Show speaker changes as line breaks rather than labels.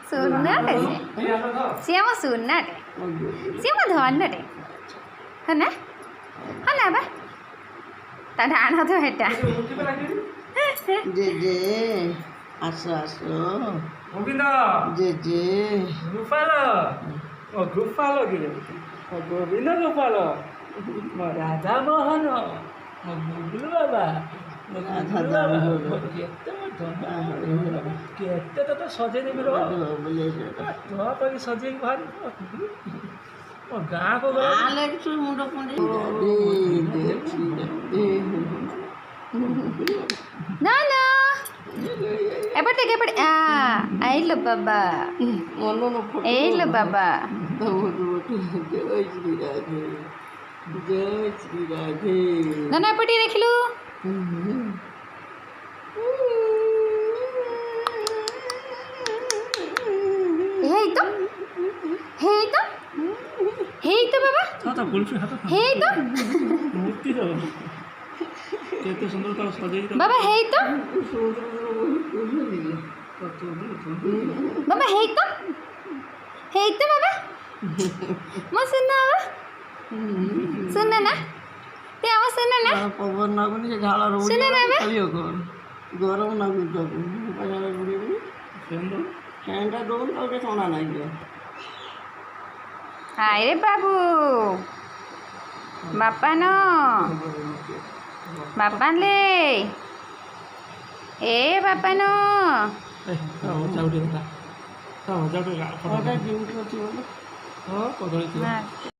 ସୁନାଟେ ସିଏ ଆମ ସୁନାଟେ ସିଏ ମୋ ଧନଟେ ହଁ ନା ବା ତା ଡାଣ ତ ହେଟା
ଜେଜେ ଆସ ଆସ ଜେଜେ
ଗୋପାଳ ଗୋପାଳ କିରେ ଗୋବିନ୍ଦ ଗୋପାଳ ମୋ ରାଧା ମୋହନ ମୋ ଗୁଗୁଲୁ ବାବା କେତେ ତତେ ସଜେଇଦେବି ର ତୋ ପାଇଁ ସଜେଇକି ବାହାରି ମୋ ଗାଁକୁ
ମୁଣ୍ଡ
ନା ନା এপটে আইলো বাবা এইলো বাবা
জয় শ্রী রাধে জয় শ্রী রাধে
না না এপটে দেখিলু হেই তো বাবা হেই তো
মূর্তি তো কেতে সুন্দর তার সজেই
বাবা হেই তো বাবা হেই তো বাবা মো শুনা বাবা শুনা না তে আমার শুনা না
পবন নাগুনি যে ঝাড়া রোড
শুনা না বে
খালিও কর গরম নাগুনি তো বাজারে ঘুরে
সুন্দর
ফ্যানটা দৌড় ওটা শোনা নাই
হায় রে বাবু বাপা ন বাপা লে এ বাপা ন
যাও ଟିକେ ଯାଉ ଟିକେ
ওটা ডিউটি ଅଛି বলে
ହଁ କଦଳୀ